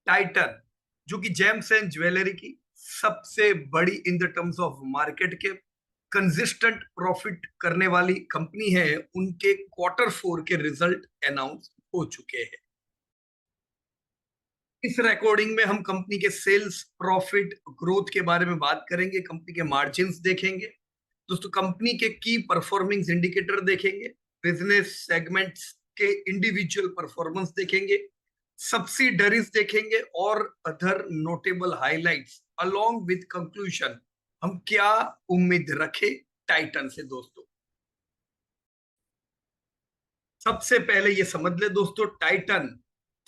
Titan, जो कि James and jewellery की सबसे बड़ी in the terms of market के कंसिस्टेंट प्रॉफिट करने वाली कंपनी है, उनके क्वार्टर 4 के रिजल्ट अनाउंस हो चुके हैं। इस रिकॉर्डिंग में हम कंपनी के सेल्स, प्रॉफिट, ग्रोथ के बारे में बात करेंगे, कंपनी के मार्जिन्स देखेंगे दोस्तों, कंपनी के की परफॉर्मिंग इंडिकेटर देखेंगे, बिजनेस सेगमेंट्स के इंडिविजुअल परफॉर्मेंस देखेंगे, सब्सिडरीज देखेंगे और other notable highlights along with conclusion. हम क्या उम्मीद रखें टाइटन से दोस्तों। सबसे पहले ये समझ ले दोस्तों, टाइटन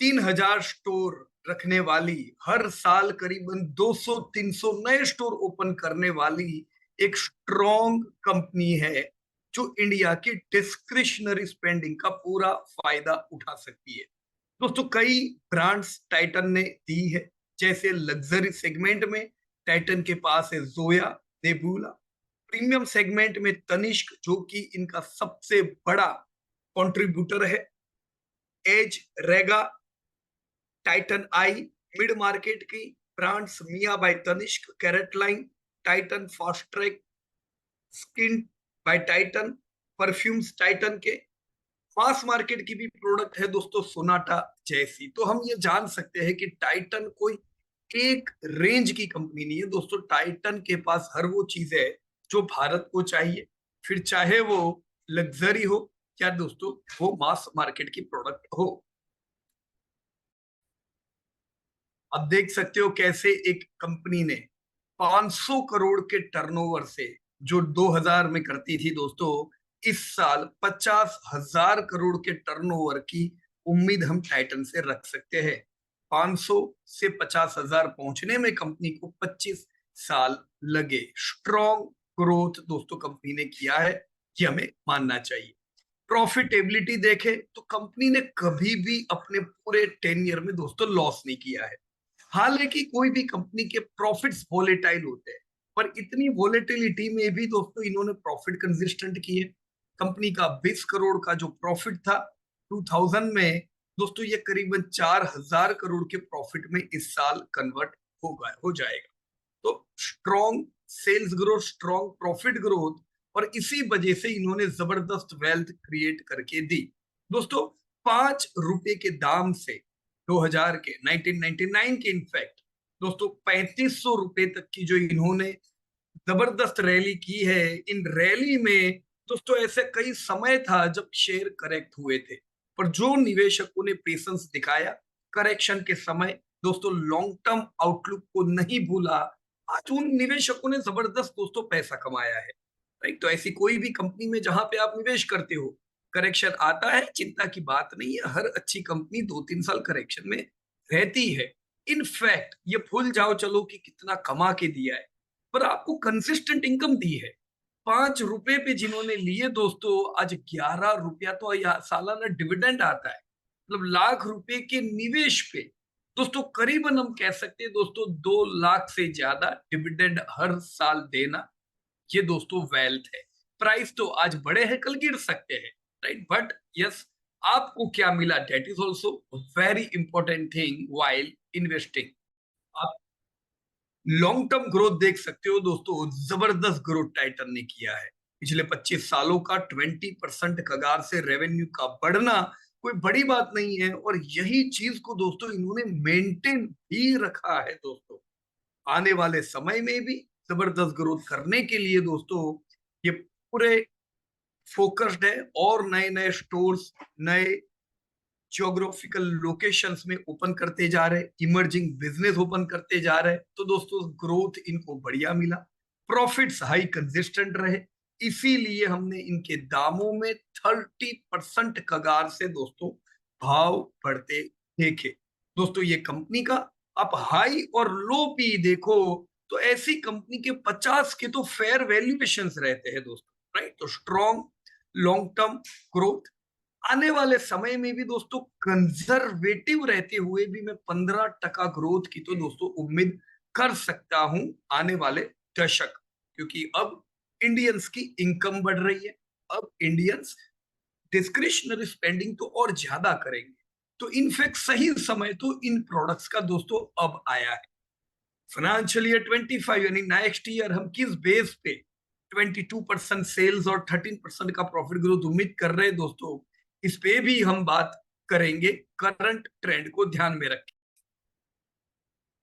3,000 स्टोर रखने वाली, हर साल करीबन 200-300 नए स्टोर ओपन करने वाली एक स्ट्रॉन्ग कंपनी है, जो इंडिया की डिस्क्रिशनरी स्पेंडिंग का पूरा फायदा उठा सकती है दोस्तों। कई ब्रांड्स टाइटन ने दी है, जैसे लग्जरी सेगमेंट में टाइटन के पास है जोया, नेबुला। प्रीमियम सेगमेंट में तनिष्क, जो कि इनका सबसे बड़ा कंट्रीब्यूटर है, Edge, Raga, Titan eye. Mid market की brands Mia by Tanishq, CaratLane, Titan fast track, skin by Titan, perfumes Titan के। मास मार्केट की भी प्रोडक्ट है दोस्तों, सोनाटा जैसी। तो हम ये जान सकते हैं कि टाइटन कोई एक रेंज की कंपनी नहीं है दोस्तों। टाइटन के पास हर वो चीज है जो भारत को चाहिए, फिर चाहे वो लग्जरी हो या दोस्तों वो मास मार्केट की प्रोडक्ट हो। अब देख सकते हो कैसे एक कंपनी ने 500 करोड़ के टर्नओवर से, जो 2000 में करती थी दोस्तों, इस साल 50,000 करोड़ के टर्नओवर की उम्मीद हम टाइटन से रख सकते हैं। 500 से 50,000 पहुंचने में कंपनी को 25 साल लगे। स्ट्रॉन्ग ग्रोथ दोस्तों कंपनी ने किया है, ये हमें मानना चाहिए। प्रॉफिटेबिलिटी देखे तो कंपनी ने कभी भी अपने पूरे 10 ईयर में दोस्तों लॉस नहीं किया है। हालांकि कोई भी कंपनी के प्रॉफिट्स वोलेटाइल होते हैं, पर इतनी वोलेटिलिटी में भी दोस्तों इन्होंने प्रॉफिट कंसिस्टेंट किए। कंपनी का 20 करोड़ का जो प्रॉफिट था 2000 में दोस्तों, ये करीबन 4,000 करोड़ के प्रॉफिट में इस साल कन्वर्ट हो जाएगा। तो strong sales growth, strong profit growth, और इसी वजह से इन्होंने जबरदस्त वेल्थ क्रिएट करके दी दोस्तों। 5 रुपए के दाम से 2000 के 1999 के इनफैक्ट दोस्तों 3500 रुपए तक की जो इन्होंने जबरदस्त रैली की है। इन रैली में दोस्तों ऐसे कई समय था जब शेयर करेक्ट हुए थे, पर जो निवेशकों ने पेशेंस दिखाया करेक्शन के समय दोस्तों, लॉन्ग टर्म आउटलुक को नहीं भूला, आज उन निवेशकों ने जबरदस्त दोस्तों पैसा कमाया है। राइट, तो ऐसी कोई भी कंपनी में जहां पे आप निवेश करते हो, करेक्शन आता है, चिंता की बात नहीं है। हर अच्छी कंपनी 2-3 साल करेक्शन में रहती है। इनफैक्ट ये भूल जाओ चलो कि कितना कमा के दिया है, पर आपको कंसिस्टेंट इनकम दी है। 5 रुपए पे जिन्होंने लिए दोस्तों, आज 11 रुपया तो सालाना डिविडेंड आता है। मतलब लाख रुपए के निवेश पे दोस्तों करीबन हम कह सकते हैं दोस्तों 2 लाख से ज्यादा डिविडेंड हर साल देना, ये दोस्तों वेल्थ है। प्राइस तो आज बड़े हैं, कल गिर सकते हैं, राइट, बट यस, आपको क्या मिला, debt is also very important thing while investing. आप लॉन्ग टर्म ग्रोथ देख सकते हो दोस्तों, जबरदस्त ग्रोथ टाइटन ने किया है। पिछले 25 सालों का 20% कगार से रेवेन्यू का बढ़ना कोई बड़ी बात नहीं है, और यही चीज को दोस्तों इन्होंने मेंटेन भी रखा है दोस्तों। आने वाले समय में भी जबरदस्त ग्रोथ करने के लिए दोस्तों ये पूरे फोकस्ड है, और नए नए स्टोर्स, नए जियोग्राफिकल लोकेशंस में ओपन करते जा रहे, इमर्जिंग बिजनेस ओपन करते जा रहे। तो दोस्तों ग्रोथ इनको बढ़िया मिला, प्रॉफिट्स हाई कंसिस्टेंट रहे, इसीलिए हमने इनके दामों में 30% कगार से दोस्तों भाव बढ़ते देखे दोस्तों। ये कंपनी का आप हाई और लो भी देखो तो ऐसी कंपनी के 50 के तो फेयर वैल्यूएशंस रहते हैं दोस्तों, राइट। तो स्ट्रॉन्ग लॉन्ग टर्म ग्रोथ, आने वाले समय में भी दोस्तों कंजर्वेटिव रहते हुए भी मैं 15% ग्रोथ की तो दोस्तों उम्मीद कर सकता हूं आने वाले दशक, क्योंकि अब इंडियंस की इनकम बढ़ रही है। अब इंडियंस डिस्क्रिशनरी स्पेंडिंग तो और ज्यादा करेंगे। तो इनफैक्ट सही समय तो इन प्रोडक्ट्स का दोस्तों अब आया है। फाइनेंशियल ईयर 25 यानी नेक्स्ट ईयर हम किस बेस पे 22% सेल्स और 13% का प्रॉफिट ग्रोथ उम्मीद कर रहे हैं दोस्तों, इस पे भी हम बात करेंगे करंट ट्रेंड को ध्यान में रखें।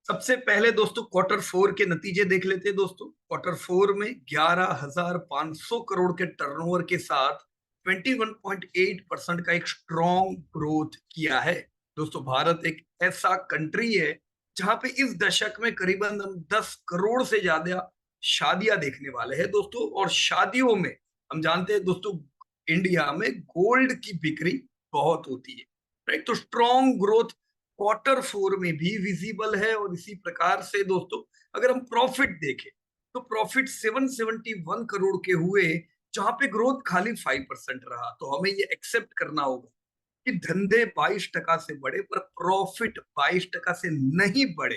सबसे पहले दोस्तों क्वार्टर 4 के नतीजे देख लेते हैं दोस्तों। क्वार्टर 4 में 11,500 करोड़ के टर्नओवर के साथ 21.8% का एक स्ट्रॉन्ग ग्रोथ किया है। दोस्तों भारत एक ऐसा कंट्री है जहां पे इस दशक में करीबन हम 10 करोड़ से ज्यादा शादियां देखने वाले हैं दोस्तों। और शादियों में हम जानते हैं दोस्तों इंडिया में गोल्ड की बिक्री बहुत होती है, राइट। तो स्ट्रॉन्ग ग्रोथ क्वार्टर 4 में भी विजिबल है। और इसी प्रकार से दोस्तों अगर हम प्रॉफिट देखें तो प्रॉफिट 771 करोड़ के हुए, जहां पे ग्रोथ खाली 5% रहा। तो हमें ये एक्सेप्ट करना होगा कि धंधे 22% से बढ़े पर प्रॉफिट 22% से नहीं बढ़े,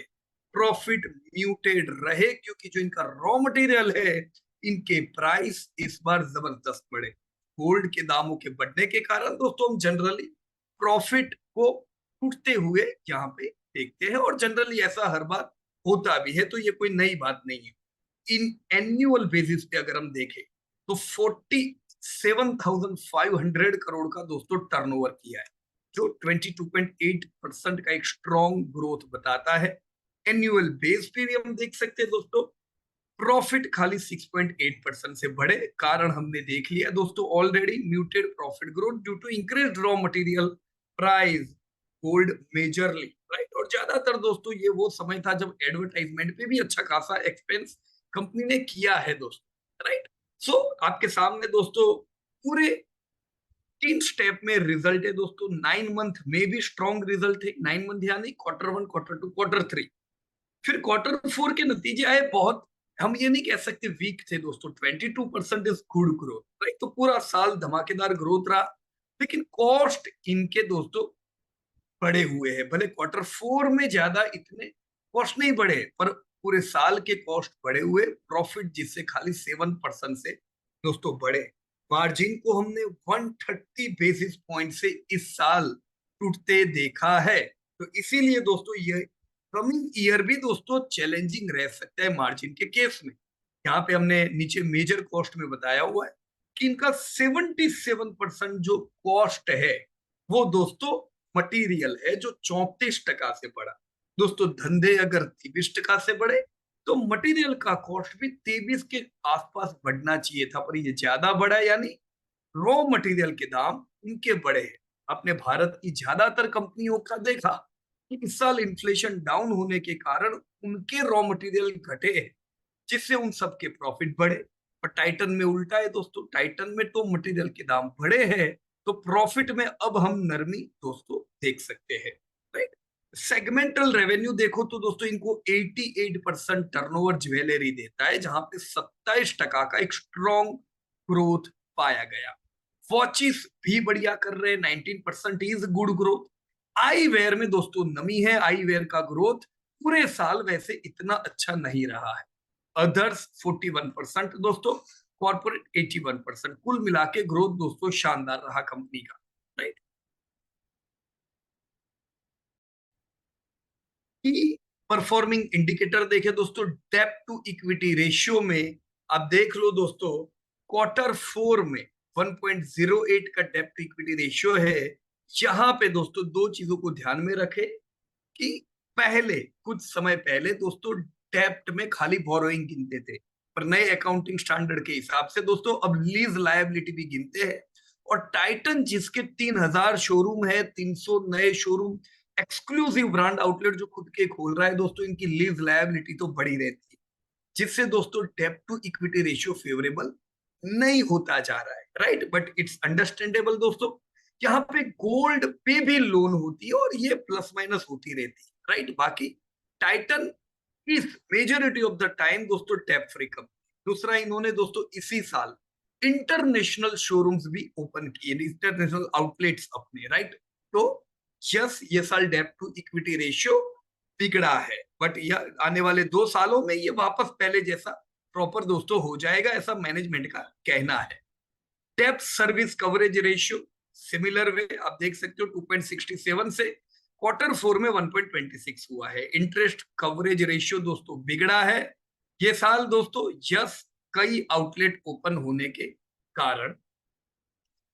प्रॉफिट म्यूटेड रहे, क्योंकि जो इनका रॉ मटेरियल है इनके प्राइस इस बार जबरदस्त बढ़े। गोल्ड के दामों के बढ़ने के कारण दोस्तों हम जनरली प्रॉफिट को टूटते हुए यहाँ पे देखते हैं, और जनरली ऐसा हर बार होता भी है, तो ये कोई नई बात नहीं है। इन एनुअल बेसिस पे अगर हम देखें तो 47,500 करोड़ का दोस्तों टर्नओवर किया है, जो 22.8% का एक स्ट्रॉन्ग ग्रोथ बताता है। एनुअल बेस पे भी हम देख सकते हैं दोस्तों प्रॉफिट खाली 6.8% से बढ़े। कारण हमने देख लिया दोस्तों already, muted profit growth due to increased raw material price, gold majorly, right. और ज्यादातर दोस्तों ये वो समय था जब एडवर्टाइजमेंट पे भी अच्छा खासा एक्सपेंस कंपनी ने किया है दोस्तों, राइट। सो आपके सामने दोस्तों पूरे 3 स्टेप में रिजल्ट है दोस्तों। 9 मंथ में भी स्ट्रॉन्ग रिजल्ट है, 9 मंथ यानी क्वार्टर 1, क्वार्टर 2, क्वार्टर 3। फिर क्वार्टर 4 के नतीजे आए बहुत, हम ये नहीं कह सकते वीक थे दोस्तों। 22% इज गुड ग्रोथ, राइट। तो पूरा साल धमाकेदार ग्रोथ रहा, लेकिन कॉस्ट इनके दोस्तों बढ़े हुए हैं। भले क्वार्टर 4 में ज्यादा इतने कॉस्ट नहीं बढ़े, पर पूरे साल के कॉस्ट बढ़े हुए, प्रॉफिट जिससे खाली 7% से दोस्तों बढ़े। मार्जिन को हमने 130 बेसिस पॉइंट से इस साल टूटते देखा है। तो इसीलिए दोस्तों ये कमिंग ईयर भी दोस्तों चैलेंजिंग रह सकता है मार्जिन के केस में। यहाँ पे हमने नीचे मेजर कॉस्ट में बताया हुआ है कि इनका 77% जो कॉस्ट है वो दोस्तों मटीरियल है, जो 34% से बढ़ा। दोस्तों धंधे अगर 23% से बढ़े तो मटेरियल का कॉस्ट भी 23 के आसपास बढ़ना चाहिए था, पर ये ज्यादा बढ़ा, यानी रॉ मटेरियल के दाम इनके बढ़े हैं। आपने भारत की ज्यादातर कंपनियों का देखा कि इस साल इन्फ्लेशन डाउन होने के कारण उनके रॉ मटेरियल घटे हैं, जिससे उन सबके प्रॉफिट बढ़े। पर टाइटन में उल्टा है दोस्तों, टाइटन में तो मटेरियल के दाम बढ़े हैं, तो प्रॉफिट में अब हम नरमी दोस्तों देख सकते हैं, राइट। सेगमेंटल रेवेन्यू देखो तो दोस्तों इनको 88% टर्नओवर ज्वेलरी देता है, जहां पे 27% का एक स्ट्रॉन्ग ग्रोथ पाया गया। वॉचिस भी बढ़िया कर रहे हैं, 19% is good growth. Eyewear में दोस्तों नमी है, आई वेयर का ग्रोथ पूरे साल वैसे इतना अच्छा नहीं रहा है। अदर्स 41% दोस्तों, कॉर्पोरेट 81%, कुल मिला के ग्रोथ दोस्तों शानदार रहा कंपनी का, राइट। की परफॉर्मिंग इंडिकेटर देखे दोस्तों, डेब्ट टू इक्विटी रेशियो में आप देख लो दोस्तों, क्वार्टर 4 में 1.08 का डेब्ट टू इक्विटी रेशियो है। यहाँ पे दोस्तों दो चीजों को ध्यान में रखे कि पहले कुछ समय पहले दोस्तों डेब्ट में खाली बोरोइंग गिनते थे, पर नए अकाउंटिंग स्टैंडर्ड के हिसाब से दोस्तों अब लीज लायबिलिटी भी गिनते हैं। और टाइटन जिसके 3,000 शोरूम है, 300 नए शोरूम, एक्सक्लूसिव ब्रांड आउटलेट जो खुद के खोल रहा है दोस्तों, इनकी लीज लायबिलिटी तो बढ़ी रहती है, जिससे दोस्तों डेब्ट टू इक्विटी रेशियो फेवरेबल नहीं होता जा रहा है, राइट। बट इट्स अंडरस्टैंडेबल दोस्तों, यहाँ पे गोल्ड पे भी लोन होती है और ये प्लस माइनस होती रहती है, राइट। बाकी टाइटन इस मेजोरिटी ऑफ द टाइम दोस्तों टैप फ्री कंपनी। दूसरा, इन्होंने दोस्तों इसी साल इंटरनेशनल शोरूम्स भी ओपन किए, इंटरनेशनल आउटलेट्स अपने, राइट। तो यस, ये साल डेब्ट टू इक्विटी रेशियो बिगड़ा है, बट यह आने वाले 2 सालों में ये वापस पहले जैसा प्रॉपर दोस्तों हो जाएगा, ऐसा मैनेजमेंट का कहना है। डेब्ट service coverage ratio similar way आप देख सकते हो 2.67 से Q4 में 1.26 हुआ है। इंटरेस्ट कवरेज रेशियो दोस्तों बिगड़ा है ये साल दोस्तों, यस कई आउटलेट ओपन होने के कारण।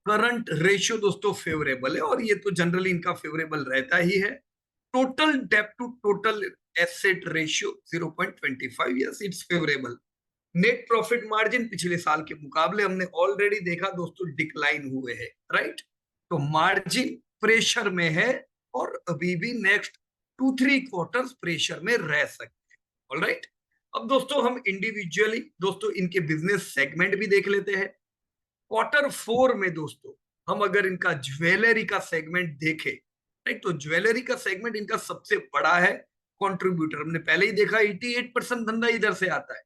करंट रेशियो दोस्तों फेवरेबल है, और ये तो जनरली इनका फेवरेबल रहता ही है। टोटल डेप्ट to total asset ratio 0.25, yes it's favourable. Net profit margin पिछले साल के मुकाबले हमने ऑलरेडी देखा दोस्तों डिक्लाइन हुए हैं, राइट। तो मार्जिन प्रेशर में है, और अभी भी नेक्स्ट 2-3 क्वार्टर्स प्रेशर में रह सकते हैं, ऑलराइट। अब दोस्तों हम इंडिविजुअली दोस्तों इनके बिजनेस सेगमेंट भी देख लेते हैं। Q4 में दोस्तों हम अगर इनका ज्वेलरी का सेगमेंट देखें, राइट, तो ज्वेलरी का सेगमेंट इनका सबसे बड़ा है कंट्रीब्यूटर। हमने पहले ही देखा 88% धंधा इधर से आता है।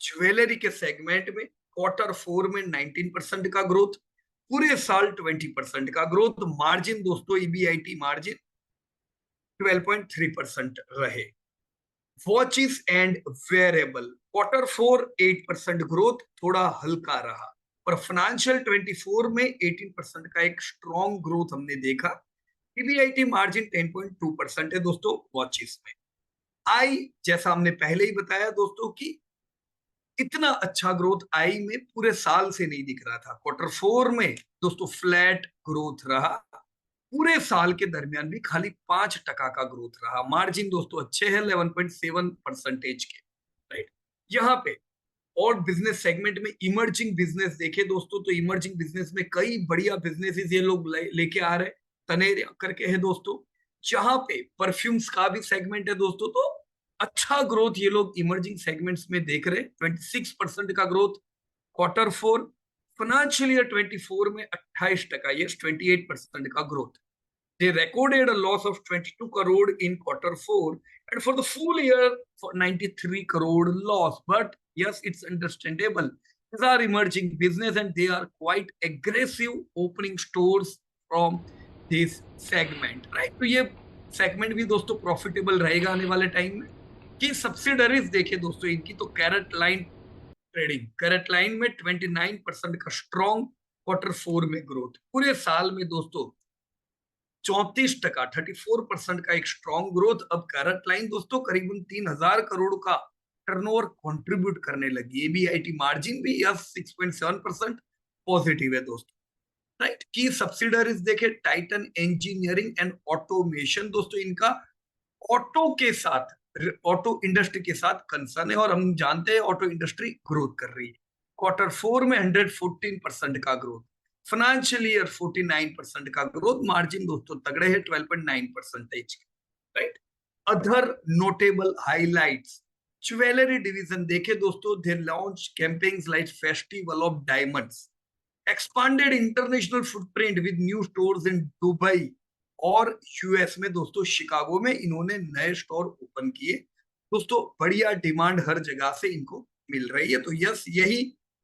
ज्वेलरी के सेगमेंट में Q4 में 19% का ग्रोथ, पूरे साल 20% का ग्रोथ। मार्जिन दोस्तों ईबीआईटी मार्जिन 12.3% रहे। Watches and wearable Q4 8% growth, थोड़ा हल्का रहा, पर फाइनेंशियल 24 में 18% का एक स्ट्रॉन्ग ग्रोथ हमने देखा। ईबीआईटी मार्जिन 10.2% है दोस्तों वॉचेस में। आई जैसा हमने पहले ही बताया दोस्तों कि इतना अच्छा ग्रोथ आई में पूरे साल से नहीं दिख रहा था। Q4 में दोस्तों फ्लैट ग्रोथ रहा, पूरे साल के दरमियान भी खाली 5% का ग्रोथ रहा। मार्जिन दोस्तों अच्छे हैं 11.7% के, राइट। यहाँ पे और बिजनेस सेगमेंट में इमर्जिंग बिजनेस देखे दोस्तों, तो इमर्जिंग बिजनेस में कई बढ़िया बिजनेसेस ये लोग लेके आ रहे। तनेर करके है दोस्तों, जहां पे परफ्यूम्स का भी सेगमेंट है दोस्तों, तो अच्छा ग्रोथ ये लोग इमर्जिंग सेगमेंट्स में देख रहे। 26% का ग्रोथ Q4, फाइनेंशियल ईयर 24 में 28%, यस 28% का growth. They recorded a loss of 22 crore in Q4, and for the full year for 93 crore loss. But yes, it's understandable. These are emerging business and they are quite aggressive opening stores from this segment, right? तो ये segment भी दोस्तों profitable रहेगा आने वाले time में। कि subsidiaries देखे दोस्तों इनकी, तो CaratLane trading, CaratLane में 29% का स्ट्रॉन्ग Q4 में ग्रोथ, पूरे साल में दोस्तों 34%, 34% का एक स्ट्रॉन्ग ग्रोथ। अब कैरेट लाइन दोस्तों करीबन 3,000 करोड़ का टर्नओवर कंट्रीब्यूट करने लगी। एबीआईटी मार्जिन भी यह 6.7% पॉजिटिव है दोस्तों, राइट। की सब्सिडरीज देखे टाइटन इंजीनियरिंग एंड ऑटोमेशन, दोस्तों इनका ऑटो के साथ, ऑटो इंडस्ट्री के साथ कंसर्न है, और हम जानते हैं ऑटो इंडस्ट्री ग्रोथ कर रही है। Q4 में 114% का ग्रोथ, फाइनेंशियल ईयर 49% का ग्रोथ। मार्जिन दोस्तों तगड़े है 12.9%, right. Other notable highlights, jewellery division देखे दोस्तों, they launch campaigns like festival of diamonds, expanded international footprint with new stores in Dubai और यूएस में दोस्तों शिकागो में इन्होंने नए स्टोर ओपन किए दोस्तों। बढ़िया डिमांड हर जगह से इनको मिल रही है, तो यस यही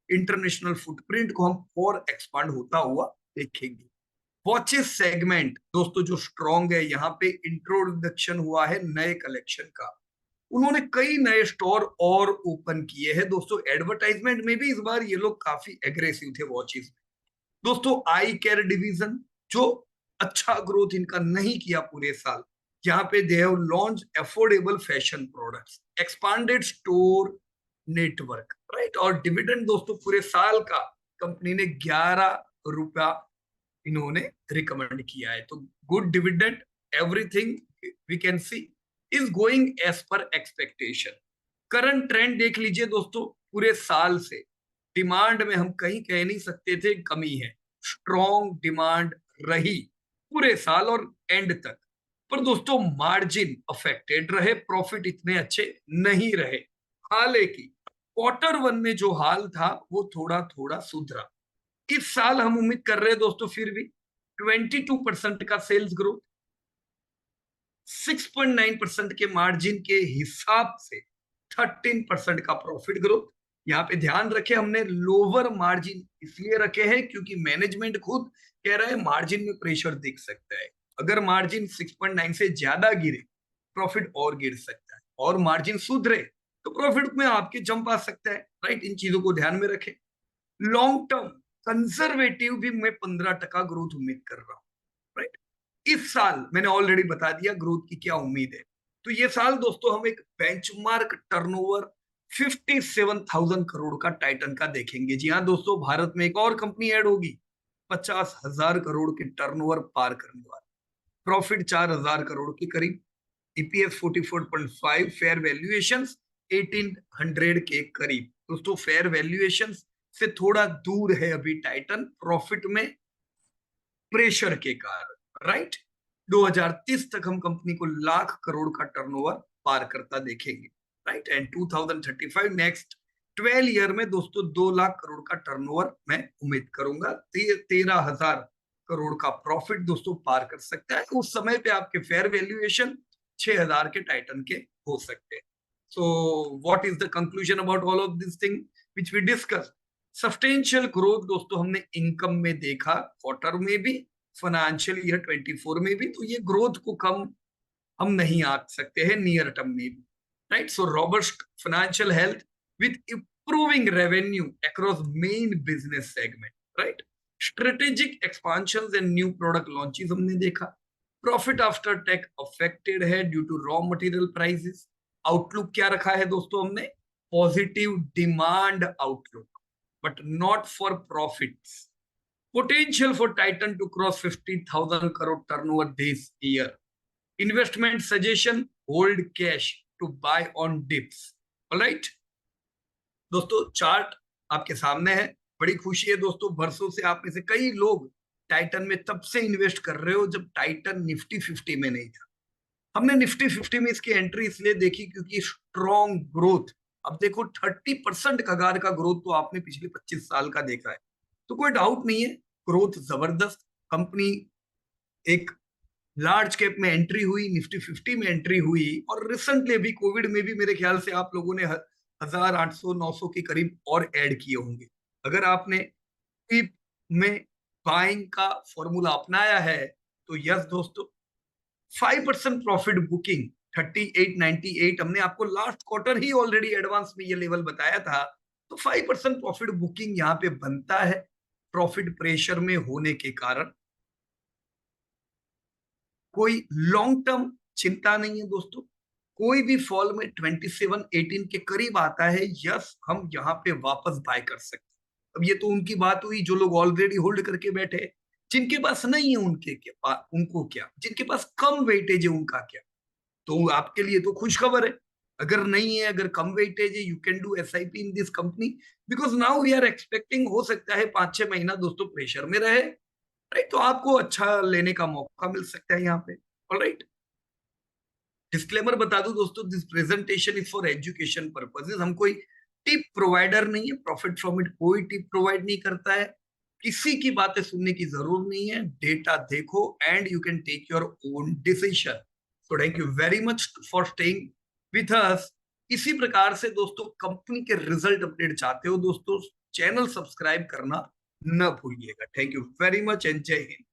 इंटरनेशनल फुटप्रिंट को हम और एक्सपांड होता हुआ देखेंगे। वॉचेस सेगमेंट दोस्तों जो स्ट्रॉन्ग है, यहाँ पे इंट्रोडक्शन हुआ है नए कलेक्शन का। उन्होंने कई नए स्टोर और ओपन किए हैं दोस्तों। एडवर्टाइजमेंट में भी इस बार ये लोग काफी एग्रेसिव थे वॉचेस में दोस्तों। आई केयर डिवीजन जो अच्छा ग्रोथ इनका नहीं किया पूरे साल, यहाँ पे they have launch affordable fashion products, expanded store network, right. और डिविडेंड दोस्तों पूरे साल का कंपनी ने 11 रुपया इन्होंने रिकमेंड किया है, तो good dividend, everything we can see is going as per expectation. Current trend देख लीजिए दोस्तों, पूरे साल से डिमांड में हम कहीं कह नहीं सकते थे कमी है, स्ट्रॉन्ग डिमांड रही पूरे साल और एंड तक। पर दोस्तों मार्जिन अफेक्टेड रहे, प्रॉफिट इतने अच्छे नहीं रहे। हालांकि Q1 में जो हाल था वो थोड़ा थोड़ा सुधरा। इस साल हम उम्मीद कर रहे हैं दोस्तों फिर भी 22% का सेल्स ग्रोथ, 6.9% के मार्जिन के हिसाब से 13% का प्रॉफिट ग्रोथ। यहाँ पे ध्यान रखें हमने लोअर मार्जिन इसलिए रखे हैं क्योंकि मैनेजमेंट खुद कह रहा है मार्जिन में प्रेशर दिख सकता है। अगर मार्जिन 6.9 से ज्यादा गिरे प्रॉफिट और गिर सकता है, और मार्जिन सुधरे तो प्रॉफिट में आपके जंप आ सकता है, राइट। इन चीजों को ध्यान में रखें। लॉन्ग टर्म कंजर्वेटिव भी मैं 15% ग्रोथ उम्मीद कर रहा हूँ, राइट। इस साल मैंने ऑलरेडी बता दिया ग्रोथ की क्या उम्मीद है। तो ये साल दोस्तों हम एक बेंचमार्क टर्नओवर 57,000 करोड़ का टाइटन का देखेंगे। जी हाँ दोस्तों, भारत में एक और कंपनी ऐड होगी 50,000 करोड़ के टर्नओवर पार करने वाली, प्रॉफिट 4,000 करोड़ के करीब, ईपीएस 44.5, फेयर वैल्यूएशन 1800 के करीब। दोस्तों फेयर वैल्यूएशन से थोड़ा दूर है अभी टाइटन प्रॉफिट में प्रेशर के कारण, राइट। 2030 तक हम कंपनी को लाख करोड़ का टर्नओवर पार करता देखेंगे, राइट। एंड 2035 नेक्स्ट 12 ईयर में दोस्तों 2 लाख करोड़ का टर्नओवर मैं उम्मीद करूंगा। 13,000 करोड़ का प्रॉफिट दोस्तों पार कर सकता है। उस समय पे आपके फेयर वैल्यूएशन 6,000 के टाइटन के हो सकते हैं। So what is the conclusion about all of this thing which we discuss? Substantial growth दोस्तों हमने इनकम में देखा, क्वार्टर में भी, फाइनेंशियल ईयर 24 में भी। तो ये ग्रोथ को कम हम नहीं आंक सकते हैं नियर टर्म में भी, right. So robust financial health with improving revenue across main business segment, right? Strategic expansions and new product launches हमने देखा। Profit after tax affected है due to raw material prices। Outlook क्या रखा है दोस्तों हमने? Positive demand outlook, but not for profits. Potential for Titan to cross 50,000 crore turnover this year. Investment suggestion: hold cash to buy on dips. All right? दोस्तों chart आपके सामने है। बड़ी खुशी है दोस्तों, बरसों से आप में से कई लोग टाइटन में तब से इन्वेस्ट कर रहे हो जब टाइटन निफ्टी 50 में नहीं था। हमने निफ्टी 50 में इसकी एंट्री इसलिए देखी क्योंकि स्ट्रॉन्ग ग्रोथ। अब देखो 30% कगार का ग्रोथ तो आपने पिछले 25 साल का देखा है, तो कोई डाउट नहीं है ग्रोथ जबरदस्त। कंपनी एक लार्ज कैप में एंट्री हुई, निफ्टी 50 में एंट्री हुई, और रिसेंटली भी कोविड में भी मेरे ख्याल से आप लोगों ने 1,800-900 के करीब और ऐड किए होंगे। अगर आपने टिप में बाइंग का फॉर्मूला अपनाया है तो यस दोस्तों, 5% प्रॉफिट बुकिंग 3898 हमने आपको लास्ट क्वार्टर ही ऑलरेडी एडवांस में ये लेवल बताया था। तो 5% प्रॉफिट बुकिंग यहाँ पे बनता है प्रॉफिट प्रेशर में होने के कारण। कोई लॉन्ग टर्म चिंता नहीं है दोस्तों। कोई भी फॉल में 2718 के करीब आता है, यस हम यहाँ पे वापस बाय कर सकते हैं। अब ये तो उनकी बात हुई जो लोग ऑलरेडी होल्ड करके बैठे हैं। जिनके पास नहीं है उनको क्या, जिनके पास कम वेटेज है उनका क्या? तो आपके लिए तो खुश खबर है। अगर नहीं है, अगर कम वेटेज है, you can do SIP in this company, because now we are expecting हो सकता है 5-6 महीना दोस्तों प्रेशर में रहे, राइट। तो आपको अच्छा लेने का मौका मिल सकता है यहाँ पे। ऑलराइट, डिस्क्लेमर बता दूं दोस्तों, this presentation is for education purposes. हम कोई टिप प्रोवाइडर नहीं है, प्रॉफिट फ्रॉम इट कोई टिप प्रोवाइड नहीं करता है। किसी की बातें सुनने की जरूरत नहीं है, डेटा देखो and you can take your own decision. So thank you very much for staying with us. इसी प्रकार से दोस्तों कंपनी के रिजल्ट अपडेट चाहते हो दोस्तों, चैनल सब्सक्राइब करना न भूलिएगा। Thank you very much and जय हिंद।